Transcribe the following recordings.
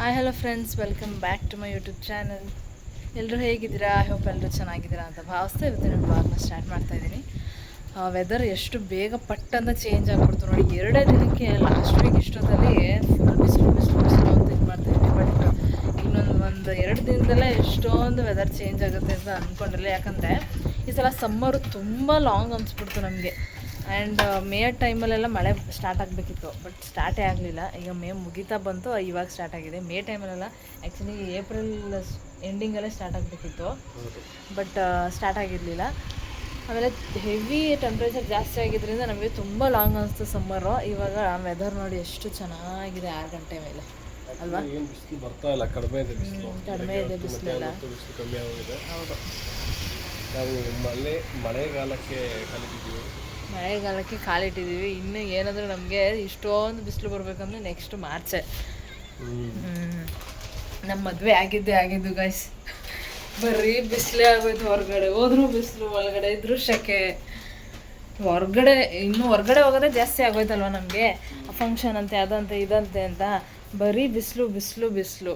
Hi hello friends, welcome back to my YouTube channel. ಎಲ್ಲರೂ ಹೇಗಿದ್ದೀರಾ? I hope ಎಲ್ಲರೂ ಚೆನ್ನಾಗಿದ್ದೀರಾ ಅಂತ ಭಾವಿಸ್ತಾ ಇವತ್ತಿನ ಬ್ಲಾಗ್ನ ಸ್ಟಾರ್ಟ್ ಮಾಡ್ತಾಯಿದ್ದೀನಿ. ವೆದರ್ ಎಷ್ಟು ಬೇಗ ಪಟ್ಟಂತ ಚೇಂಜ್ ಆಗಿಬಿಡ್ತು ನೋಡಿ. 2 ದಿನಕ್ಕೆ ಲಾಸ್ಟ್ ವೀಕ್ ಇಷ್ಟೊತ್ತಲ್ಲಿ ಫುಲ್ ಬಿಸಿಲು ಅಂತ ಇದು ಮಾಡ್ತಾಯಿದ್ದೀನಿ. ಬಟ್ ಇನ್ನೊಂದು 2 ದಿನದಲ್ಲೇ ಎಷ್ಟೊಂದು ವೆದರ್ ಚೇಂಜ್ ಆಗುತ್ತೆ ಅಂತ ಅಂದ್ಕೊಂಡಿರಲಿಲ್ಲ. ಯಾಕಂದರೆ ಈ ಸಲ ಸಮ್ಮರು ತುಂಬ ಲಾಂಗ್ ಅನಿಸ್ಬಿಡ್ತು ನಮಗೆ. ಆ್ಯಂಡ್ ಮೇ ಟೈಮಲ್ಲೆಲ್ಲ ಮಳೆ ಸ್ಟಾರ್ಟ್ ಆಗಬೇಕಿತ್ತು, ಬಟ್ ಸ್ಟಾರ್ಟೇ ಆಗಲಿಲ್ಲ. ಈಗ ಮೇ ಮುಗಿತಾ ಬಂತು, ಇವಾಗ ಸ್ಟಾರ್ಟ್ ಆಗಿದೆ. ಮೇ ಟೈಮಲ್ಲೆಲ್ಲ ಆ್ಯಕ್ಚುಲಿ ಏಪ್ರಿಲ್ ಎಂಡಿಂಗಲ್ಲೇ ಸ್ಟಾರ್ಟ್ ಆಗಬೇಕಿತ್ತು, ಬಟ್ ಸ್ಟಾರ್ಟ್ ಆಗಿರಲಿಲ್ಲ. ಆಮೇಲೆ ಹೆವಿ ಟೆಂಪ್ರೇಚರ್ ಜಾಸ್ತಿ ಆಗಿದ್ದರಿಂದ ನಮಗೆ ತುಂಬ ಲಾಂಗ್ ಅನಿಸ್ತು ಸಮ್ಮರು. ಇವಾಗ ವೆದರ್ ನೋಡಿ ಎಷ್ಟು ಚೆನ್ನಾಗಿದೆ 6 ಗಂಟೆ ಮೇಲೆ ಅಲ್ವಾ? ಕಡಿಮೆ ಇದೆ ಬಿಸಿಲೆಲ್ಲ. ಹೌದು, ಮಳೆಗಾಲಕ್ಕೆ ಕಾಲಿಟ್ಟಿದ್ದೀವಿ. ಇನ್ನು ಏನಾದರೂ ನಮಗೆ ಇಷ್ಟೊಂದು ಬಿಸಿಲು ಬರಬೇಕಂದ್ರೆ ನೆಕ್ಸ್ಟ್ ಮಾರ್ಚೆ. ನಮ್ಮ ಮದುವೆ ಆಗಿದ್ದು ಗೈಸ್, ಬರೀ ಬಿಸಿಲೇ ಆಗೋಯ್ತು. ಹೊರಗಡೆ ಹೋದ್ರೂ ಬಿಸಿಲು, ಒಳಗಡೆ ಇದ್ರೂ ಸೆಕೆ. ಹೊರಗಡೆ ಹೋಗೋದೇ ಜಾಸ್ತಿ ಆಗೋಯ್ತಲ್ವ ನಮಗೆ. ಫಂಕ್ಷನ್ ಅಂತೆ, ಅದಂತೆ ಇದಂತೆ ಅಂತ ಬರೀ ಬಿಸಿಲು ಬಿಸಿಲು ಬಿಸಿಲು.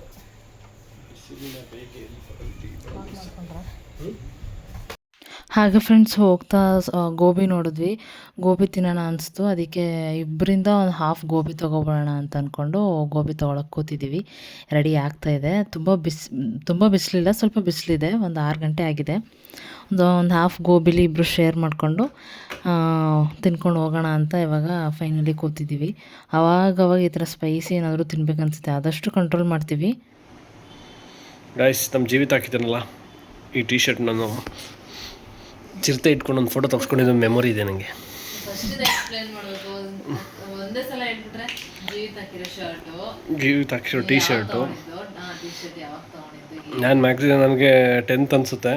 ಹಾಗೆ ಫ್ರೆಂಡ್ಸ್, ಹೋಗ್ತಾ ಗೋಬಿ ನೋಡಿದ್ವಿ. ಗೋಬಿ ತಿನ್ನೋಣ ಅನಿಸ್ತು. ಅದಕ್ಕೆ ಇಬ್ಬರಿಂದ ಒಂದು ಹಾಫ್ ಗೋಬಿ ತೊಗೊಬೋಣ ಅಂತ ಅಂದ್ಕೊಂಡು ಗೋಬಿ ತೊಗೊಳಕ್ಕೆ ಕೂತಿದ್ದೀವಿ. ರೆಡಿ ಆಗ್ತಾಯಿದೆ. ತುಂಬ ಬಿಸಿಲಿಲ್ಲ, ಸ್ವಲ್ಪ ಬಿಸಿಲಿದೆ. ಒಂದು 6 ಗಂಟೆ ಆಗಿದೆ. ಒಂದು ಹಾಫ್ ಗೋಬಿಲಿ ಇಬ್ಬರು ಶೇರ್ ಮಾಡಿಕೊಂಡು ತಿನ್ಕೊಂಡು ಹೋಗೋಣ ಅಂತ ಇವಾಗ ಫೈನಲಿ ಕೂತಿದ್ದೀವಿ. ಅವಾಗವಾಗ ಈ ಥರ ಸ್ಪೈಸಿ ಏನಾದರೂ ತಿನ್ಬೇಕನ್ಸುತ್ತೆ, ಆದಷ್ಟು ಕಂಟ್ರೋಲ್ ಮಾಡ್ತೀವಿ. ಗೈಸ್, ನಮ್ಮ ಜೀವಿತ ಹಾಕಿದ್ದಾನಲ್ಲ ಈ ಟೀ ಶರ್ಟ್, ನಾನು ಚಿರತೆ ಇಟ್ಕೊಂಡು ಒಂದು ಫೋಟೋ ತೆಗೆಸ್ಕೊಂಡಿದ್ದು ಮೆಮೊರಿ ಇದೆ ನನಗೆ. ಜೀವಿತ ಹಾಕಿರೋ ಟೀ ಶರ್ಟು ನಾನು ಮ್ಯಾಕ್ಸಿಮಮ್ ನನಗೆ 10th ಅನಿಸುತ್ತೆ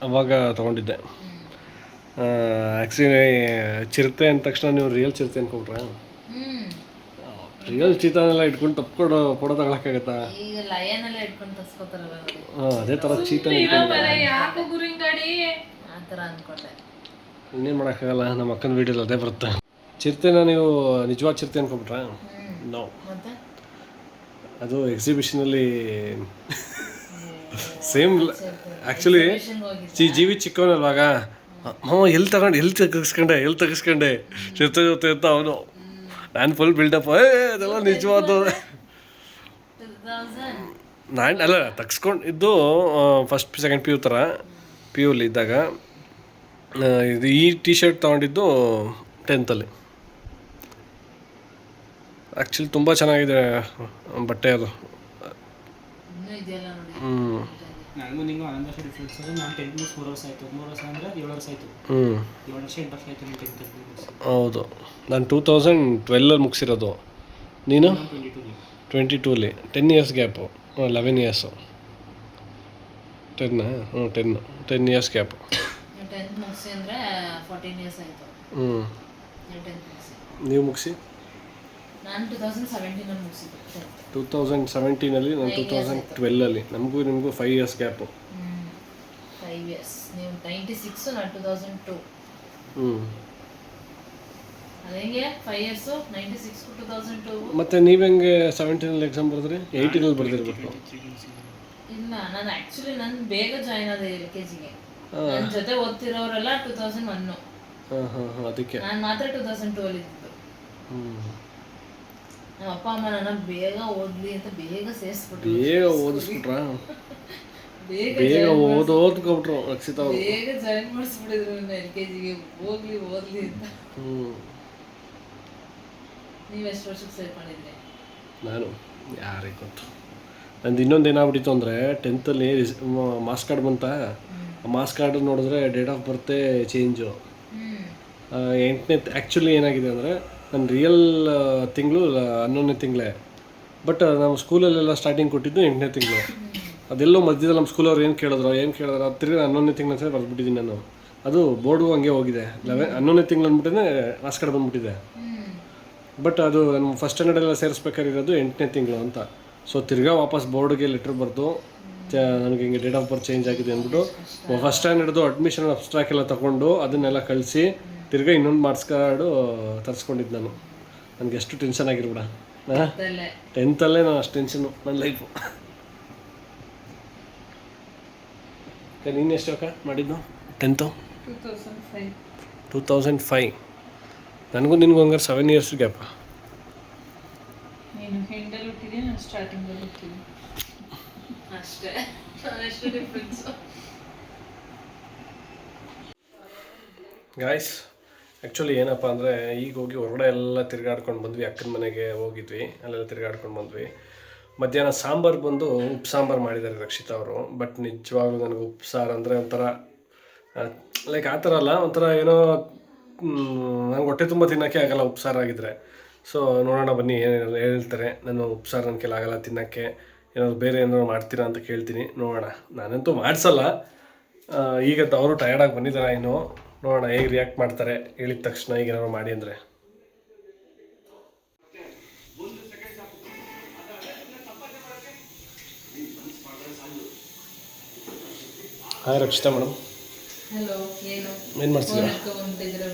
ಅವಾಗ ತೊಗೊಂಡಿದ್ದೆ. ಆ್ಯಕ್ಚುಲಿ ಚಿರತೆ ಅಂದ ತಕ್ಷಣ ನೀವು ರಿಯಲ್ ಚಿರತೆ ಅಂದ್ಕೊಂಡ್ರೆ, ರಿಯಲ್ ಚೀತಾನೆಲ್ಲ ಇಟ್ಕೊಂಡು ತಪ್ಕೊಂಡು ಫೋಟೋ ತಗೊಳಕ್ಕಾಗತ್ತಾ? ಅದೇ ಥರ ಚೀತಾನೆ ಇನ್ನೇನು ಮಾಡೋಕ್ಕಾಗಲ್ಲ. ನಮ್ಮ ಅಕ್ಕನ ವೀಡಿಯೋಲಿ ಅದೇ ಬರುತ್ತೆ. ಚಿರತೆನ ನೀವು ನಿಜವಾದ ಚಿರತೆ ಅಂದ್ಕೊಂಡ್ಬಿಟ್ರಾ? ನೋ, ಅದು ಎಕ್ಸಿಬಿಷನಲ್ಲಿ ಸೇಮ್. ಆ್ಯಕ್ಚುಲಿ ಜೀವಿ ಚಿಕ್ಕವನಲ್ವಾಗ, ಎಲ್ಲಿ ತೆಗಿಸ್ಕೊಂಡೆ ಚಿರತೆ ಜೊತೆ ಅಂತ ಅವನು. ನಾನು ಫುಲ್ ಬಿಲ್ಡಪ್, ಅದೆಲ್ಲ ನಿಜವಾದ ಅಲ್ಲ ತೆಗ್ಸ್ಕೊಂಡಿದ್ದು. ಫಸ್ಟ್ ಸೆಕೆಂಡ್ ಪಿ ಯು ಥರ, ಪಿ ಯುಲಿ ಇದ್ದಾಗ. ಇದು ಈ ಟೀ ಶರ್ಟ್ ತೊಗೊಂಡಿದ್ದು 10th. ಆ್ಯಕ್ಚುಲಿ ತುಂಬ ಚೆನ್ನಾಗಿದೆ ಬಟ್ಟೆ ಅದು. ಹೌದು, ನಾನು 2012 ಮುಗಿಸಿರೋದು. ನೀನು 22 10 years gap. 11 years. 10 years gap. ನೀವು ಮುಗಿಸಿ? ನಾನು 2017 ನಾನು 2012. ನಮಗೂ ನಿಮಗೂ 5 ಇಯರ್ಸ್ ಗ್ಯಾಪು. 5 ಇಯರ್ಸ್. ನೀವು 96, ನಾನು 2002. ಅದೇಗೆ 5 ಇಯರ್ಸು, 96 2002. ಮತ್ತೆ ನೀವು ಹೆಂಗೆ 17 ಎಕ್ಸಾಮ್ ಬರೆದ್ರಿ? 18 ಬರ್ದಿರ್ಬೇಕು. ಇಲ್ಲ, ನಾನು ಬೇಗ ಜಾಯ್ನ್ ಆದೆ LKGಗೆ. ನನ್ನ ಜೊತೆ ಓದ್ತಿರೋರೆಲ್ಲ 2001. ಅದಕ್ಕೆ ನಾನು ಮಾತ್ರ 2002 ಅಲ್ಲಿ ಇದ್ದಿದ್ದು. ನಮ್ಮ ಅಪ್ಪ ಅಮ್ಮ ನನ್ನ ಬೇಗ ಓದ್ಲಿ ಅಂತ ಬೇಗ ಸೇರಿಸ್ಬಿಟ್ರು. ಬೇಗ ಓದಿಸ್ಬಿಟ್ರಾ? ಬೇಗ ಓದ್ಕೊಬಿಟ್ರು ರಕ್ಷಿತಾ. ಬೇಗ ಜಾಯಿನ್ ಮಾಡಿಸ್ಬಿಟ್ಟಿದ್ರು ನನ್ನ LKGಗೆ, ಓದ್ಲಿ ಅಂತ. ನೀವು ಎಷ್ಟು ವರ್ಷಕ್ಕೆ ಸೇರ್ಕೊಂಡಿದ್ರಿ? ನಾನು ಯಾರಿಗೆ ಗೊತ್ತು. ನಂದು ಇನ್ನೊಂದು ಏನಾಗ್ಬಿಟ್ಟಿತ್ತು ಅಂದರೆ, 10th ಮಾರ್ಕ್ಸ್ ಕಾರ್ಡ್ ಬಂತ. ಮಾರ್ಕ್ಸ್ ಕಾರ್ಡ್ ನೋಡಿದ್ರೆ ಡೇಟ್ ಆಫ್ ಬರ್ತೆ ಚೇಂಜು. 8ನೇ ಆ್ಯಕ್ಚುಲಿ ಏನಾಗಿದೆ ಅಂದರೆ, ನನ್ನ ರಿಯಲ್ ತಿಂಗಳು 11ನೇ ತಿಂಗಳೇ. ಬಟ್ ನಾವು ಸ್ಕೂಲಲ್ಲೆಲ್ಲ ಸ್ಟಾರ್ಟಿಂಗ್ ಕೊಟ್ಟಿದ್ದು 8ನೇ ತಿಂಗಳು. ಅದೆಲ್ಲೋ ಮಧ್ಯದಲ್ಲಿ ನಮ್ಮ ಸ್ಕೂಲವ್ರು ಏನು ಕೇಳಿದ್ರು ಅದು ತಿರುಗಿ 11ನೇ ತಿಂಗಳು ಅಂತ ಬರೆದ್ಬಿಟ್ಟಿದ್ದೀನಿ ನಾನು. ಅದು ಬೋರ್ಡು ಹಂಗೆ ಹೋಗಿದೆ. 11ನೇ ತಿಂಗಳು ಅಂದ್ಬಿಟ್ಟೇ ಮಾರ್ಕ್ಸ್ ಕಾರ್ಡ್ ಬಂದುಬಿಟ್ಟಿದೆ. ಬಟ್ ಅದು ನಮ್ಮ ಫಸ್ಟ್ ಸ್ಟ್ಯಾಂಡರ್ಡೆಲ್ಲ ಸೇರಿಸ್ಬೇಕಾಗಿರೋದು 8ನೇ ತಿಂಗಳು ಅಂತ. ಸೊ ತಿರ್ಗಾ ವಾಪಸ್ ಬೋರ್ಡ್ಗೆ ಲೆಟ್ರ್ ಬರೆದು ನನಗೆ ಹಿಂಗೆ ಡೇಟ್ ಆಫ್ ಬರ್ತ್ ಚೇಂಜ್ ಆಗಿದೆ ಅಂದ್ಬಿಟ್ಟು ಫಸ್ಟ್ ಸ್ಟ್ಯಾಂಡರ್ಡ್ದು ಅಡ್ಮಿಷನ್ ಅಬ್ಸ್ಟ್ರಾಕ್ ಎಲ್ಲ ತೊಗೊಂಡು ಅದನ್ನೆಲ್ಲ ಕಳಿಸಿ ತಿರ್ಗಾ ಇನ್ನೊಂದು ಮಾರ್ಕ್ಸ್ ಕಾರ್ಡು ತರಿಸ್ಕೊಂಡಿದ್ದು ನಾನು. ನನಗೆ ಎಷ್ಟು ಟೆನ್ಷನ್ ಆಗಿರ್ಬಿಡ. ಅದಲ್ಲೇ 10th ನಾನು ಅಷ್ಟು ಟೆನ್ಷನು ನನ್ನ ಲೈಫು. ನೀನು ಎಷ್ಟು ಅಕ್ಕ ಮಾಡಿದ್ದು 10th? 2005. 2005. ನನಗೂ ನಿನಗೂ ಹಂಗಾರೆ 7 years ಗ್ಯಾಪ. ನೀನು ಹೆಂಡಲ್ಲಿ ಹುಟ್ಟಿದ್ದೀನಿ, ನಾನು ಸ್ಟಾರ್ಟಿಂಗಲ್ಲಿ ಹುಟ್ಟಿದ್ದೀನಿ ಅಷ್ಟೇ, ಅಷ್ಟು ಡಿಫ್ರೆನ್ಸು. ಗಾಯ್ಸ್ ಆ್ಯಕ್ಚುಲಿ ಏನಪ್ಪ ಅಂದರೆ ಈಗ ಹೋಗಿ ಹೊರಗಡೆ ಎಲ್ಲ ತಿರುಗಾಡ್ಕೊಂಡು ಬಂದ್ವಿ. ಅಕ್ಕನ ಮನೆಗೆ ಹೋಗಿದ್ವಿ, ಅಲ್ಲೆಲ್ಲ ತಿರುಗಾಡ್ಕೊಂಡು ಬಂದ್ವಿ. ಮಧ್ಯಾಹ್ನ ಸಾಂಬಾರು ಬಂದು ಉಪ್ಪು ಸಾಂಬಾರು ಮಾಡಿದ್ದಾರೆ ರಕ್ಷಿತಾ ಅವರು. ಬಟ್ ನಿಜವಾಗ್ಲೂ ನನಗೆ ಉಪ್ಪು ಸಾರು ಅಂದರೆ ಒಂಥರ ಲೈಕ್ ಆ ಥರ ಅಲ್ಲ, ಒಂಥರ ಏನೋ ನಂಗೆ ಹೊಟ್ಟೆ ತುಂಬ ತಿನ್ನೋಕ್ಕೆ ಆಗಲ್ಲ ಉಪ್ಪು ಸಾರು ಆಗಿದ್ದರೆ. ಸೊ ನೋಡೋಣ ಬನ್ನಿ ಏನು ಹೇಳ್ತಾರೆ. ನಾನು ಉಪ್ಪು ಸಾರು ನನ್ನ ಕೈಲಿ ಆಗಲ್ಲ ತಿನ್ನೋಕ್ಕೆ, ಏನಾದ್ರು ಬೇರೆ ಏನಾದ್ರು ಮಾಡ್ತೀರಾ ಅಂತ ಕೇಳ್ತೀನಿ. ನೋಡೋಣ. ನಾನಂತೂ ಮಾಡಿಸಲ್ಲ. ಈಗ ಅವರು ಟಯರ್ಡಾಗಿ ಬಂದಿದ್ದಾರೆ ಇನ್ನು. ನೋಡೋಣ ಹೇಗೆ ರಿಯಾಕ್ಟ್ ಮಾಡ್ತಾರೆ ಹೇಳಿದ ತಕ್ಷಣ ಈಗ ಏನಾದ್ರು ಮಾಡಿ ಅಂದರೆ. Hi Rakshita madam. ಹಲೋ. ಏನು ಮಾಡ್ತಿದ್ದೀರಾ?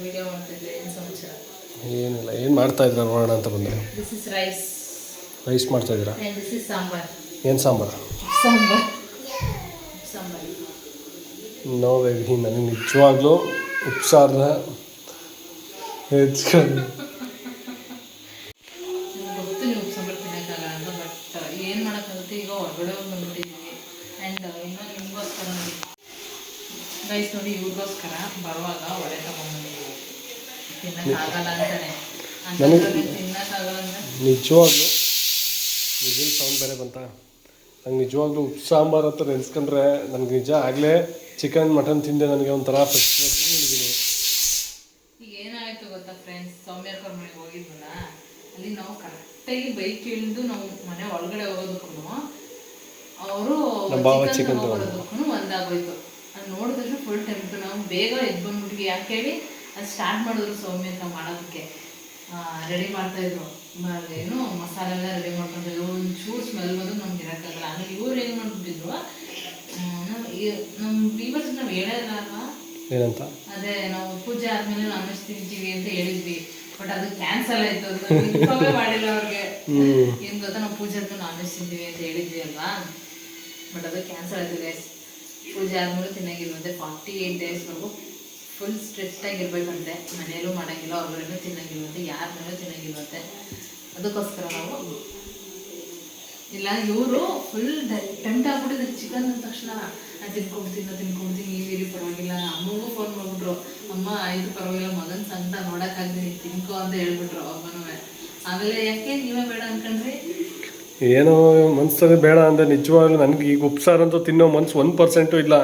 ವಿಡಿಯೋ ಮಾಡ್ತಿದ್ರೆ ಏನು ಸಮಾಚಾರ? ಏನಿಲ್ಲ, ಏನು ಮಾಡ್ತಾಯಿದ್ದೀರಾ ನೋಡೋಣ ಅಂತ ಬಂದೆ. This is rice. ರೈಸ್ ಮಾಡ್ತಾಯಿದ್ದೀರಾ? This is sambar. ಏನು ಸಾಂಬಾರು? ಸಾಂಬಾರ್. ನೋ ಬೇಬಿ, ನನಗೆ ನಿಜವಾಗ್ಲೂ ಉಪ್ಪು ಸಾರನ್ನ ಹೆಚ್ಕೊಂಡು ಗೊತ್ತು ನೀವು ಉಪ್ಪು ಸಾಂಬಾರು ತಿನ್ನೋಕ್ಕಾಗಲ್ಲ ಅಂತ. ಬಟ್ ಏನು ಮಾಡೋಕ್ಕಾಗುತ್ತೆ, ಈಗ ಹೊರಗಡೆ ಹೋಗಿ ಬಂದ್ಬಿಟ್ಟಿದ್ವಿ. ಆ್ಯಂಡ್ ಇನ್ನೂ ನಿಮಗೋಸ್ಕರ ಗೈಸ್ ನೋಡಿ, ಇವ್ರಿಗೋಸ್ಕರ ಬರುವಾಗ ಒಡೆ ತಗೊಂಡ್ಬಂದಿದ್ದೀವಿ. ತಿನ್ನೋಕ್ಕಾಗಲ್ಲ ಅಂತಾನೆ ತಿನ್ನೋಕ್ಕಾಗಲ್ಲ ಅಂತ ನಿಜವಾಗ್ಲೂ ವಿಜಿಲ್ ಸೌಂಡ್ ಬೇರೆ ಬಂತ. ನಂಗೆ ನಿಜವಾಗ್ಲೂ ಉಪ್ಪು ಸಾಂಬಾರು ಹತ್ರ ನೆನೆಸ್ಕೊಂಡ್ರೆ ನನಗೆ ನಿಜ ಆಗಲೇ ಚಿಕನ್ ಮಟನ್ ತಿಂದೆ ನನಗೆ ಒಂಥರ ಫ್ರೆಶ್ನೆಸ್ ಹಿಡಿದೀನಿ. ಈಗ ಏನಾಯಿತು ಗೊತ್ತಾ ಫ್ರೆಂಡ್ಸ್, ಸೌಮ್ಯರ್ಕರ್ ಮನೆಗೆ ಹೋಗಿದ್ವಲ್ಲ, ಅಲ್ಲಿ ನಾವು ಕರೆಕ್ಟಾಗಿ ಬೈಕ್ ಇಳಿದು ನಾವು ಮನೆ ಒಳಗಡೆ ಹೋಗೋದಕ್ಕೂ ಅವರು ಚಿಕನ್ ಹೋಗೋದಕ್ಕೂ ಒಂದಾಗೋಯ್ತು. ಅದು ನೋಡಿದ್ರೆ ಫುಲ್ ಟೆಂಪ್ಟ್. ನಾವು ಬೇಗ ಎದ್ದು ಬಂದ್ಬಿಟ್ವಿ. ಯಾಕೆ ಹೇಳಿ, ಅದು ಸ್ಟಾರ್ಟ್ ಮಾಡಿದ್ರು ಸೌಮ್ಯರ್ಕ ಮಾಡೋದಕ್ಕೆ. ರೆಡಿ ಮಾಡ್ತಾಯಿದ್ರು, ಏನು ಮಸಾಲೆ ಎಲ್ಲ ರೆಡಿ ಮಾಡ್ಕೊಂಡಿದ್ರು. ಒಂಚೂರು ಸ್ಮೆಲ್ ಬಂದು ನಮ್ಗೆ ಇರೋಕ್ಕಾಗಲ್ಲ. ಆಮೇಲೆ ಇವ್ರು ಏನು ಮಾಡ್ಬಿಟ್ಟಿದ್ರು, ನಮ್ಮ ವೀವರ್ಸ್ ನಾವು ಹೇಳೋಲ್ಲ ಅಲ್ವಾ ಏನಂತ, ಅದೇ ನಾವು ಪೂಜೆ ಆದ್ಮೇಲೆ ನಾನ್ ವೆಜ್ ತಿಂತೀವಿ ಅಂತ ಹೇಳಿದ್ವಿ. ಬಟ್ ಅದು ಕ್ಯಾನ್ಸಲ್ ಆಯ್ತು. ಅದು ಇನ್ಫಾರ್ಮೇ ಮಾಡಿಲ್ಲ ಅವ್ರಿಗೆ. ಏನು ಗೊತ್ತಾ, ನಾವು ಪೂಜೆ ಆದ್ಮೇಲೆ ನಾನ್ ವೆಜ್ ತಿಂತೀವಿ ಅಂತ ಹೇಳಿದ್ವಿ ಅಲ್ವಾ. ಬಟ್ ಅದು ಕ್ಯಾನ್ಸಲ್ ಆಯ್ತು ಗೈಸ್. ಪೂಜೆ ಆದ್ಮೇಲೆ ತಿನ್ನಂಗಿಲ್ವಂತೆ 48 daysವರೆಗೂ ಫುಲ್ ಸ್ಟ್ರಿಕ್ಟಾಗಿ ಇರಬೇಕಂತೆ. ಮನೆಯಲ್ಲೂ ಮಾಡೋಂಗಿಲ್ಲ, ಹೊರಗಡೆನೂ ತಿನ್ನಂಗಿಲ್ವಂತೆ, ಯಾರ ಮೇಲೂ ತಿನ್ನಂಗಿಲ್ವಂತೆ. ಅದಕ್ಕೋಸ್ಕರ ನಾವು ಇಲ್ಲ, ಇವರು ಫುಲ್ ಟೆಂಟ್ ಆಗ್ಬಿಟ್ಟಿದ್ರು ಚಿಕನ್ ಅಂದ ತಕ್ಷಣ. ನಾನು ತಿನ್ಕೊಡ್ತೀನಿ ನೀವಿರಿ ಪರವಾಗಿಲ್ಲ. ಅಮ್ಮಗೂ ಫೋನ್ ಮಾಡ್ಬಿಟ್ರು, ಅಮ್ಮ ಇದು ಪರವಾಗಿಲ್ಲ, ಮಗನ ಸಂತ ನೋಡೋಕ್ಕಾಗ್ತೀನಿ, ತಿನ್ಕೋ ಅಂತ ಹೇಳ್ಬಿಟ್ರು ಅಮ್ಮನೂ. ಆಮೇಲೆ ಯಾಕೆ ನೀವೇ ಬೇಡ ಅನ್ಕೊಂಡ್ರಿ? ಏನೋ ಮನ್ಸಲ್ಲಿ ಬೇಡ ಅಂದರೆ ನಿಜವಾಗ್ಲೂ ನನಗೆ ಈಗ ಉಪ್ಪು ಸಾರು ಅಂತೂ ತಿನ್ನೋ ಮನ್ಸು 1% ಇಲ್ಲ.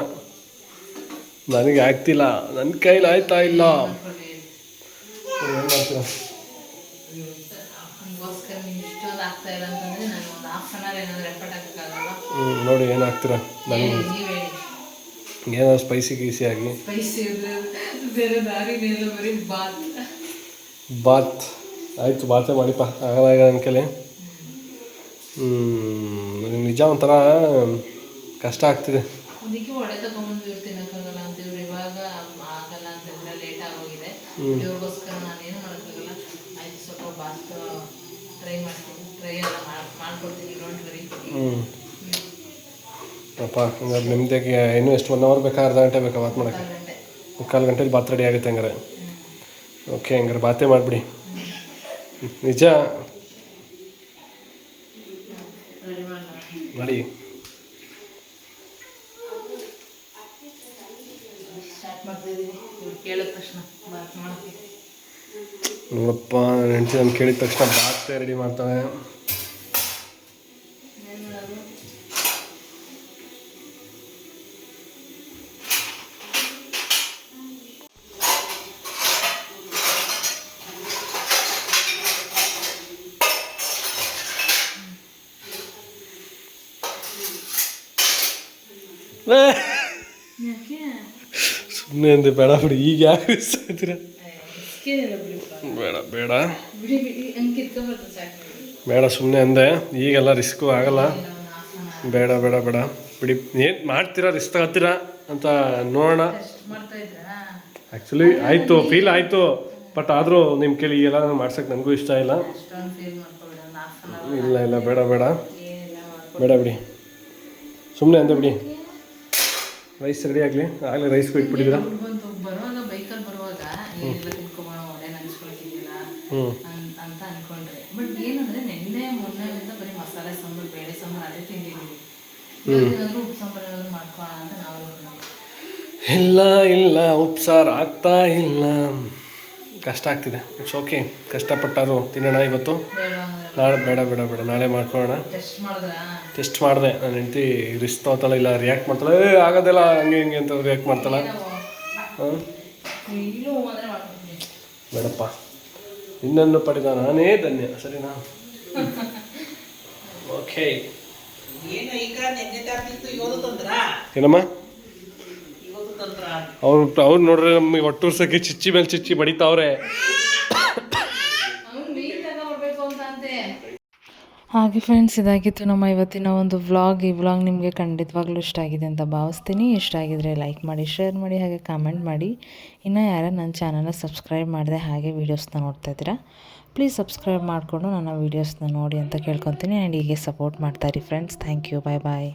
ನನಗೆ ಆಗ್ತಿಲ್ಲ, ನನ್ನ ಕೈಲಿ ಆಯ್ತಾ ಇಲ್ಲ. ಏನು ಮಾಡ್ತೀರಾ? ನಿಮಗೋಸ್ಕರ ನೀವು ಇಷ್ಟೊಂದು ಆಗ್ತಾ ಇಲ್ಲ ಅಂತಂದರೆ ನಾನು ಒಂದು ½ an hour ಏನಾದರೂ ಎಫರ್ಟ್ ಹಾಕೋಕ್ಕಾಗಲ್ಲ. ನೋಡಿ ಏನು ಹಾಕ್ತೀರಾ? ನನಗೆ ನೀವೇ ಏನಾದ್ರು ಸ್ಪೈಸಿ ಆಗಿ. ಸ್ಪೈಸಿ ಇದ್ರೆ ಬೇರೆ ದಾರಿನೆಲ್ಲ ಬರೀ ಬಾತ್ ಆಯಿತು, ಬಾತೇ ಮಾಡಿಪ್ಪ. ಆಗಲ್ಲ ಈಗ ನನ್ನ ಕೈಲಿ. ನನಗೆ ನಿಜ ಒಂಥರ ಕಷ್ಟ ಆಗ್ತಿದೆ. ಅದಕ್ಕೆ ಒಡೆ ತಗೊಂಬಂದು ಇವ್ರು ತಿನ್ನೋಕ್ಕಾಗಲ್ಲ ಅಂತ. ಇವ್ರು ಇವಾಗ ಆಗಲ್ಲ ಅಂತಂದರೆ ಲೇಟ್ ಆಗೋಗಿದೆ. ಇವ್ರಿಗೋಸ್ಕರ ನಾನೇನು ಮಾಡೋಕ್ಕಾಗಲ್ಲ. ಆಯ್ತು, ಸ್ವಲ್ಪ ಬಾತ್ ಟ್ರೈ ಮಾಡ್ತೀನಿ. ಟ್ರೈ ಎಲ್ಲ ಮಾಡ್ಕೊಡ್ತೀನಿ, ಡೋಂಟ್ ವರಿ. ಅಪ್ಪ ಹಂಗಾರೆ ನಿಮ್ಮದಾಗೆ ಇನ್ನೂ ಎಷ್ಟು 1 hour ಬೇಕಾ, ಅರ್ಧ ಗಂಟೆ ಬೇಕಾ ಬಾತ್ ಮಾಡೋಕ್ಕೆ? 3/4 ಗಂಟೆಲಿ ಬಾತ್ ರೆಡಿ ಆಗುತ್ತೆ ಹಂಗಾರೆ. ಓಕೆ, ಹಂಗಾರೆ ಬಾತೇ ಮಾಡಿಬಿಡಿ. ನಿಜ ಮಾಡಿ. ನೋಡಪ್ಪ, ನನ್ನ ಹೆಂಡತಿ ನಾನು ಕೇಳಿದ ತಕ್ಷಣ ಬಾತೇ ರೆಡಿ ಮಾಡ್ತಾಳೆ. ಸುಮ್ಮನೆ ಅಂದೆ, ಬೇಡ ಬಿಡಿ. ಈಗ ಯಾಕೆ ಇರ್ತೀರಾ? ಬೇಡ ಬೇಡ ಬೇಡ, ಸುಮ್ಮನೆ ಅಂದೆ. ಈಗೆಲ್ಲ ರಿಸ್ಕು ಆಗಲ್ಲ. ಬೇಡ ಬೇಡ ಬೇಡ ಬಿಡಿ. ಏನು ಮಾಡ್ತೀರಾ, ರಿಸ್ಕ್ ತಗೋತೀರಾ ಅಂತ ನೋಡೋಣ. ಆ್ಯಕ್ಚುಲಿ ಆಯಿತು, ಫೀಲ್ ಆಯಿತು. ಬಟ್ ಆದರೂ ನಿಮ್ಮ ಕೇಳಿ ಎಲ್ಲ ಮಾಡ್ಸೋಕ್ಕೆ ನನಗೂ ಇಷ್ಟ ಇಲ್ಲ. ಇಲ್ಲ ಇಲ್ಲ ಬೇಡ ಬೇಡ ಏನಿಲ್ಲ ಮಾಡ್ಕೊಂಡು ಬೇಡ ಬಿಡಿ, ಸುಮ್ಮನೆ ಅಂದೆ ಬಿಡಿ. ರೈಸ್ ರೆಡಿ ಆಗಲಿ, ಆಗಲಿ ರೈಸ್ಗೂ ಇಟ್ಬಿಟ್ಟಿದ್ದೀರಾ? ಬಂತು ಬರುವಾಗ ಬೈಕಲ್ಲಿ ಬರುವಾಗ ಏನಿಲ್ಲ ತಿನ್ಕೊಬೋಣ ಒಳ್ಳೆ ನೆನೆಸ್ಕೊಳ್ತಿದ್ದಿಲ್ಲ ಅಂತ ಅನ್ಕೊಂಡ್ರೆ, ಬಟ್ ಏನಂದ್ರೆ ಮೊನ್ನೆಯಿಂದ ಬರೀ ಮಸಾಲೆ ಸಾಂಬಾರು ಬೇಳೆ ಸಾಂಬಾರು ಅದೇ ತಿಂದಿದ್ದೀವಿ. ಏನಾದರೂ ಉಪ್ಪು ಸಾಂಬಾರು ಏನಾದರೂ ಮಾಡ್ಕೊಳ್ಳೋಣ ಅಂತ ನಾವು ಇಲ್ಲ ಇಲ್ಲ ಉಪ್ಸಾರು ಆಗ್ತಾ ಇಲ್ಲ, ಕಷ್ಟ ಆಗ್ತಿದೆ. ಇಟ್ಸ್ ಓಕೆ, ಕಷ್ಟಪಟ್ಟಾರು ತಿನ್ನೋಣ ಇವತ್ತು. ನಾಳೆ ಬೇಡ ಬೇಡ ಬೇಡ, ನಾಳೆ ಮಾಡ್ಕೊಳ್ಳೋಣ. ಟೆಸ್ಟ್ ಮಾಡಿದೆ, ನಾನು ಹೆಂಡತಿ ರಿಸ್ಕ್ ತೊಗೊತಾಳೆ ಇಲ್ಲ ರಿಯಾಕ್ಟ್ ಮಾಡ್ತಾಳೆ, ಆಗೋದಿಲ್ಲ ಹಂಗೆ ಹಿಂಗೆ ಅಂತ ರಿಯಾಕ್ಟ್ ಮಾಡ್ತಾಳೆ. ಹಾಂ ಬೇಡಪ್ಪ, ನಿನ್ನನ್ನು ಪಡೆದ ನಾನೇ ಧನ್ಯ, ಸರಿನಾ? ಓಕೆ ಏನಮ್ಮ ಅವ್ರು ನೋಡ್ರೆ ನಮಗೆ ಒಟ್ಟೂರ್ಸಕ್ಕೆ ಚಿಚ್ಚಿ ಮೇಲೆ ಚಿಚ್ಚಿ ಬಡಿತಾವ್ರೆ. ಹಾಗೆ ಫ್ರೆಂಡ್ಸ್, ಇದಾಗಿತ್ತು ನಮ್ಮ ಇವತ್ತಿನ ಒಂದು ವ್ಲಾಗ್. ಈ ವ್ಲಾಗ್ ನಿಮಗೆ ಖಂಡಿತವಾಗ್ಲೂ ಇಷ್ಟ ಆಗಿದೆ ಅಂತ ಭಾವಿಸ್ತೀನಿ. ಇಷ್ಟ ಆಗಿದ್ರೆ ಲೈಕ್ ಮಾಡಿ, ಶೇರ್ ಮಾಡಿ, ಹಾಗೆ ಕಾಮೆಂಟ್ ಮಾಡಿ. ಇನ್ನು ಯಾರು ನನ್ನ ಚಾನಲ್ನ ಸಬ್ಸ್ಕ್ರೈಬ್ ಮಾಡಿದೆ ಹಾಗೆ ವೀಡಿಯೋಸ್ನ ನೋಡ್ತಾ ಇದ್ದೀರಾ, ಪ್ಲೀಸ್ ಸಬ್ಸ್ಕ್ರೈಬ್ ಮಾಡಿಕೊಂಡು ನನ್ನ ವೀಡಿಯೋಸ್ನ ನೋಡಿ ಅಂತ ಕೇಳ್ಕೊತೀನಿ. ಆ್ಯಂಡ್ ಹೀಗೆ ಸಪೋರ್ಟ್ ಮಾಡ್ತಾಯಿರಿ friends. Thank you, bye bye.